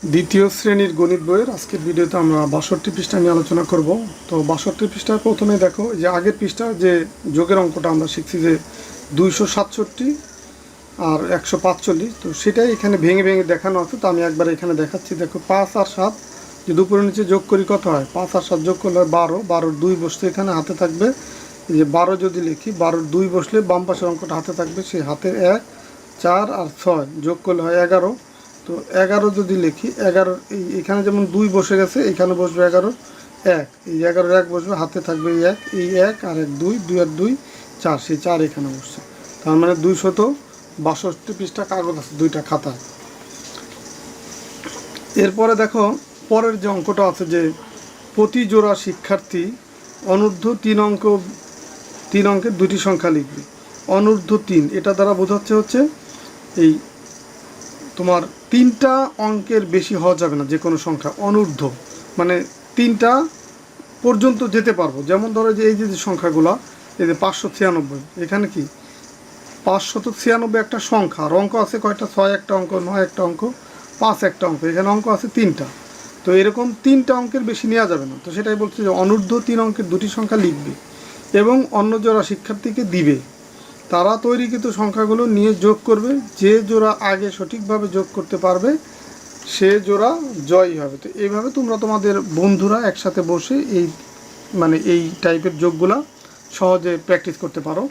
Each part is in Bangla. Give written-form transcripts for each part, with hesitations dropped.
দ্বিতীয় শ্রেণীর গণিত বইয়ের আজকের ভিডিওতে আমরা ৬২ পৃষ্ঠা নিয়ে আলোচনা করব। তো ৬২ পৃষ্ঠার প্রথমে দেখো যে আগের পৃষ্ঠা যে যোগের অঙ্কটা আমরা শিখছি যে ২৬৭ আর ১৪৫, তো সেটাই এখানে ভেঙে ভেঙে দেখানো আছে। তো আমি একবার এখানে দেখাচ্ছি। দেখো ৫ আর ৭ যদি উপরে নিচে যোগ করি কত হয়? ৫ আর ৭ যোগ করলে হয় ১২। ১২-র ২ বসলে এখানে হাতে থাকবে এই যে ১২। যদি লিখি ১২-র ২ বসলে বাম পাশের অঙ্কটা হাতে থাকবে, সেই হাতের ১, ৪ আর ৬ যোগ করলে হয় ১১। তো ১১ যদি লিখি ১১ এখানে যেমন ২ বসে গেছে, এখানে বসবে ১১-র ১, এই ১১-র ১ বসবে, হাতে থাকবে এই ১, এই ১ আর ১ ২, ২ আর ২ ৪, সেই ৪ এখানে বসছে। তার মানে ২৬২ পৃষ্ঠা কাগজ আছে দুইটা খাতায়। এরপরে দেখো পরের যে অঙ্কটা আছে যে প্রতি জোড়া শিক্ষার্থী অনূর্ধ্ব ৩ অঙ্কের দুটি সংখ্যা লিখবে। অনূর্ধ্ব ৩ এটা দ্বারা বোঝাচ্ছে হচ্ছে এই তোমার ৩টা অঙ্কের বেশি হওয়া যাবে না যে কোনো সংখ্যা। অনূর্ধ্ব মানে ৩টা পর্যন্ত যেতে পারবো। যেমন ধরো যে এই যে সংখ্যাগুলো, এই যে ৫৯৬, এখানে কি ৫৯৬ একটা সংখ্যা, আর অঙ্ক আছে কয়টা? ৬ একটা অঙ্ক, ৯ একটা অঙ্ক, ৫ একটা অঙ্ক, এখানে অঙ্ক আছে ৩টা। তো এরকম ৩টা অঙ্কের বেশি নেওয়া যাবে না। তো সেটাই বলছে যে অনূর্ধ্ব ৩ অঙ্কের দুটি সংখ্যা লিখবে এবং অন্য জোড়া শিক্ষার্থীকে দিবে। তারা তৈরিকৃত সংখ্যাগুলো নিয়ে যোগ করবে। যে জোড়া আগে সঠিকভাবে যোগ করতে পারবে সে জোড়া জয়ী হবে। তো এইভাবে তোমরা তোমাদের বন্ধুরা একসাথে বসে এই টাইপের যোগগুলা সহজে প্র্যাকটিস করতে পারো।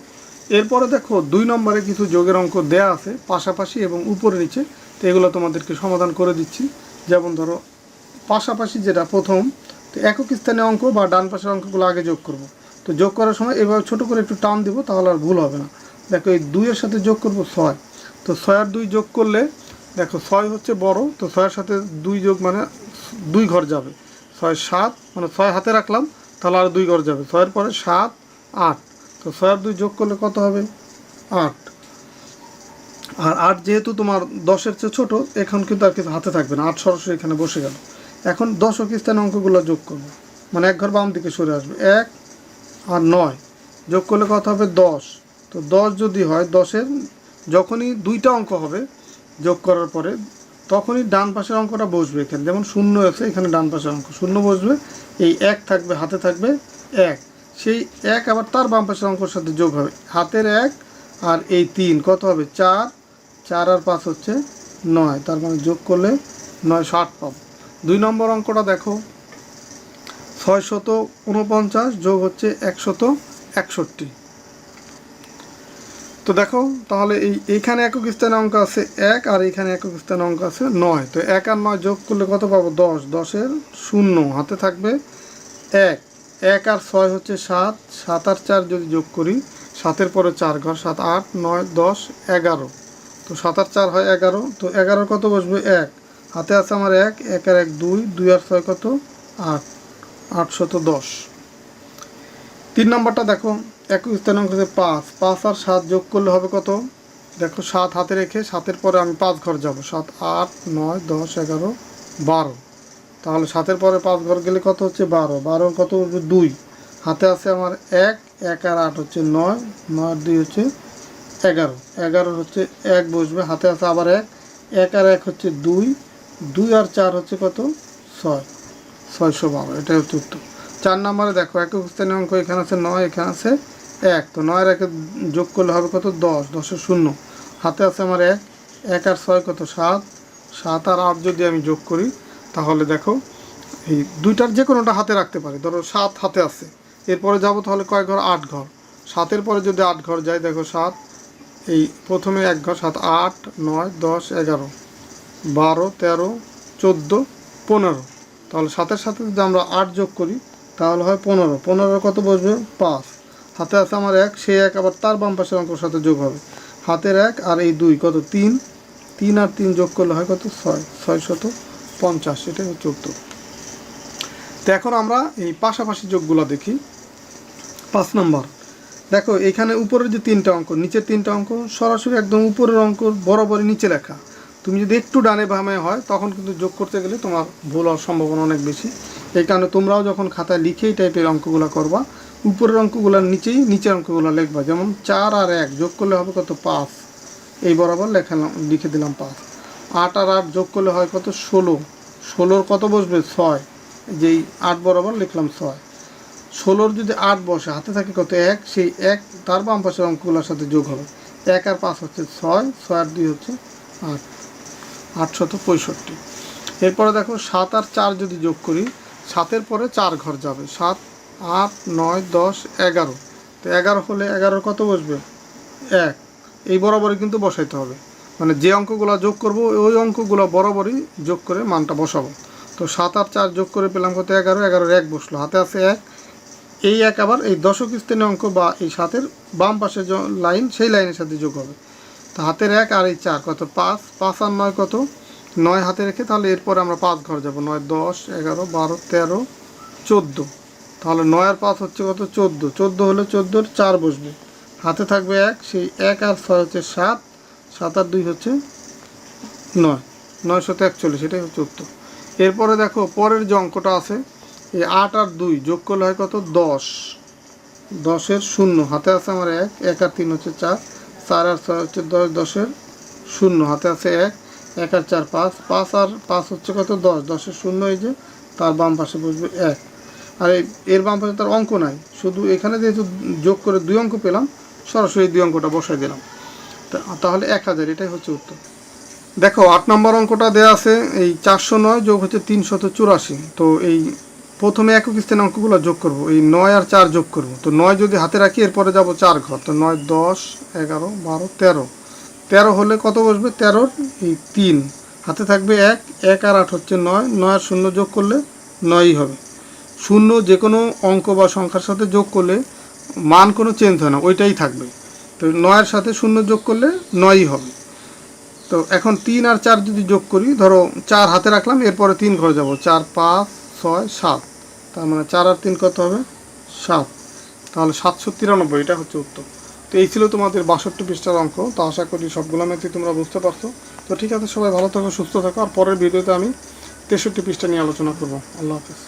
এরপরে দেখো ২ নম্বরে কিছু যোগের অঙ্ক দেয়া আছে পাশাপাশি এবং উপরে নিচে। তো এগুলো তোমাদেরকে সমাধান করে দিচ্ছি। যেমন ধরো পাশাপাশি যেটা প্রথম, তো একক স্থানীয় অঙ্ক বা ডান পাশের অঙ্কগুলো আগে যোগ করব। তো যোগ করার সময় এভাবে ছোটো করে একটু টান দিব, তাহলে আর ভুল হবে না। দেখো এই ২-এর সাথে যোগ করব ৬। তো ৬ আর ২ যোগ করলে দেখো ৬ হচ্ছে বড়, তো ৬-এর সাথে ২ যোগ মানে ২ ঘর যাবে। ৬ ৭ মানে ৬ হাতে রাখলাম, তাহলে আর 2 ঘর যাবে। ৬-এর পরে ৭ ৮, তো ৬ আর ২ যোগ করলে কত হবে? ৮। আর ৮ যেহেতু তোমার ১০-এর চেয়ে ছোটো, এখন কিন্তু আর কিছু হাতে থাকবে না, ৮ সরাসরি এখানে বসে গেল। এখন দশক স্থানে অঙ্কগুলো যোগ করব, মানে এক ঘর বাম দিকে সরে আসবে। ১ আর ৯ যোগ করলে কত হবে? ১০। তো ১০ যদি হয়, ১০-এর যখনই 2টা অঙ্ক হবে যোগ করার পরে, তখনই ডান পাশের অঙ্কটা বসবে এখানে। যেমন ০ আছে, এখানে ডান পাশের অঙ্ক ০ বসবে, এই ১ থাকবে, হাতে থাকবে ১, সেই ১ আবার তার বাম পাশের অঙ্কের সাথে যোগ হবে। হাতের ১ আর এই ৩ কত হবে? ৪, ৪ আর ৫ হচ্ছে ৯, তার মানে যোগ করলে ৯৬০ পাবো। ২ নম্বর অঙ্কটা দেখো ৬৪৯ যোগ হচ্ছে ১৬১। তো দেখো তাহলে এইখানে একক স্থানে অঙ্ক আছে ১ আর এইখানে একক স্থানে অঙ্ক আছে ৯। তো ১ আর ৯ যোগ করলে কত পাবো? ১০। ১০-এর ০ হাতে থাকবে ১, ১ আর ৬ হচ্ছে ৭, ৭ আর ৪ যদি যোগ করি, ৭-এর পরে ৪ ঘর, ৭ ৮ ৯ ১০ ১১। তো ৭ আর ৪ হয় ১১। তো ১১ কত বসবে? ১, হাতে আছে আমার ১, ১ আর ১ ২, ২ আর ৬ কত? ৮, ৮১০। ৩ নম্বরটা দেখো একক স্থানে অঙ্ক ৫, ৫ আর ৭ যোগ করলে হবে কত? দেখো ৭ হাতে রেখে 7-এর পরে আমি ৫ ঘর যাব, ৭ ৮ ৯ ১০ ১১ ১২। তাহলে 7-এর পরে 5 ঘর গেলে কত হচ্ছে? ১২। ১২ কত বসবে? ২, হাতে আছে আমার ১, ১ আর ৮ হচ্ছে ৯, ৯ আর ২ হচ্ছে ১১, ১১ হচ্ছে ১ বসবে, হাতে আছে আবার ১, ১ আর ১ হচ্ছে ২, ২ আর ৪ হচ্ছে কত? ৬, ৬১২। এটাই হচ্ছে উত্তর। ৪ নম্বরে দেখো একক স্থানীয় অঙ্ক, এখানে আছে ৯, এখানে আছে ১। তো ৯ আর ১ যোগ করলে হবে কত? ১০। ১০-এর ০ হাতে আছে আমার ১, ১ আর ৬ কত? ৭, ৭ আর ৮ যদি আমি যোগ করি, তাহলে দেখো এই দুইটার যে কোনোটা হাতে রাখতে পারি। ধরো ৭ হাতে আছে, এরপরে যাব তাহলে কয় ঘর? ৮ ঘর। ৭-এর পরে যদি ৮ ঘর যায়, দেখো ৭ এই প্রথমে ১ ঘর, ৭ ৮ ৯ ১০ ১১ ১২ ১৩ ১৪ ১৫। তাহলে ৭-এর সাথে যদি আমরা ৮ যোগ করি, তাহলে হয় ১৫। ১৫ কত বসবে? ৫, হাতে আছে আমার ১, সেই ১ আবার তার বাম পাশের অঙ্কের সাথে যোগ হবে। হাতের ১ আর এই ২ কত? ৩, ৩ আর ৩ যোগ করলে হয় কত? ৬, ৬৫০। এটাই হচ্ছে উত্তর। তো এখন আমরা এই পাশাপাশি যোগগুলো দেখি। ৫ নম্বর দেখো এখানে উপরের যে ৩টা অঙ্ক, নিচের ৩টা অঙ্ক সরাসরি একদম উপরের অঙ্ক বরাবরই নিচে লেখা। তুমি যদি একটু ডানে বামে হয়, তখন কিন্তু যোগ করতে গেলে তোমার ভুল হওয়ার সম্ভাবনা অনেক বেশি। এই কারণে তোমরাও যখন খাতায় লিখে এই টাইপের অঙ্কগুলো করবা, উপরের অঙ্কগুলোর নিচেই নিচের অঙ্কগুলো লিখবা। যেমন ৪ আর ১ যোগ করলে হবে কত? ৫, এই বরাবর লিখে দিলাম ৫। ৮ আর ৮ যোগ করলে হয় কত? ১৬, 16 কত বসবে 6, যেই 8 বরাবর লিখলাম 6। 16 যদি 8 বসে, হাতে থাকে কত 1, সেই 1 তার বাম পাশের অঙ্কগুলোর সাথে যোগ হবে। 1 আর 5 হচ্ছে 6, 6 আর 2 হচ্ছে 8, 865। এরপরে দেখো 7 আর 4 যদি যোগ করি, 7-এর পরে 4 ঘর যাবে, 7, 8, 9, 10, 11। তো 11 হলে 11 কত বসবে 1, এই বরাবরই কিন্তু বসাইতে হবে, মানে যে অঙ্কগুলো যোগ করব ওই অঙ্কগুলো বরাবরই যোগ করে মানটা বসাবো। তো 7 আর 4 যোগ করে পেলাম কত 11, 11-এর 1 বসলো, হাতে আছে 1, এই 1 আবার এই দশক স্থানীয় অঙ্ক বা এই 7-এর বাম পাশে যে লাইন সেই লাইনের সাথে যোগ হবে। তো হাতের 1 আর এই 4 কত 5, 5 আর 9 কত 9 হাতে রেখে, তাহলে এরপরে আমরা 5 ঘর যাব, 9, 10, 11, 12, 13, 14। তাহলে 9 আর 5 হচ্ছে কত 14, 14 হলে 14-এর 4 বসবে, হাতে থাকবে 1, সেই 1 আর 6 হচ্ছে 7, 7 আর 2 হচ্ছে 9, 941, এটাই হচ্ছে উত্তর। এরপরে দেখো পরের যে অঙ্কটা আছে, এই 8 আর 2 যোগ করলে হয় কত 10, 10-এর 0, হাতে আছে আমার 1, 1 আর 3 হচ্ছে 4, 4 আর 6 হচ্ছে 10, 10-এর 0, হাতে আছে 1, 1 আর 4 5, 5 আর 5 হচ্ছে কত 10, 10-এর 0, এই যে তার বাম পাশে বসবে 1। আর এর বাম পাশে তার অঙ্ক নাই, শুধু এখানে যেহেতু যোগ করে 2 অঙ্ক পেলাম, সরাসরি 2 অঙ্কটা বসাই দিলাম, তাহলে 1000, এটাই হচ্ছে উত্তর। দেখো 8 নম্বর অঙ্কটা দেওয়া আছে, এই 409 যোগ হচ্ছে 384। তো এই প্রথমে একক স্থানে অঙ্কগুলো যোগ করব, এই 9 আর 4 যোগ করব। তো 9 যদি হাতে রাখি, এরপরে যাব 4 ঘর, তো 9, 10, 11, 12, 13, 13 হলে কত বসবে 13-এর এই 3, হাতে থাকবে 1, 1 আর 8 হচ্ছে 9, 9 আর 0 যোগ করলে 9ই হবে। 0 যে কোনো অঙ্ক বা সংখ্যার সাথে যোগ করলে মান কোনো চেঞ্জ হয় না, ওইটাই থাকবে। তো 9-এর সাথে 0 যোগ করলে 9ই হবে। তো এখন 3 আর 4 যদি যোগ করি, ধরো 4 হাতে রাখলাম, এরপরে 3 ঘর যাব, 4, 5, 6, 7, তার মানে 4 আর 3 কত হবে 7, তাহলে 793, এটা হচ্ছে উত্তর। তো এই ছিল তোমাদের 62 পৃষ্ঠার অঙ্ক। তো আশা করি সবগুলো ম্যাথই তোমরা বুঝতে পারছো। তো ঠিক আছে, সবাই ভালো থাকো, সুস্থ থাকো, আর পরের ভিডিওতে আমি 63 পৃষ্ঠা নিয়ে আলোচনা করবো। আল্লাহ হাফেজ।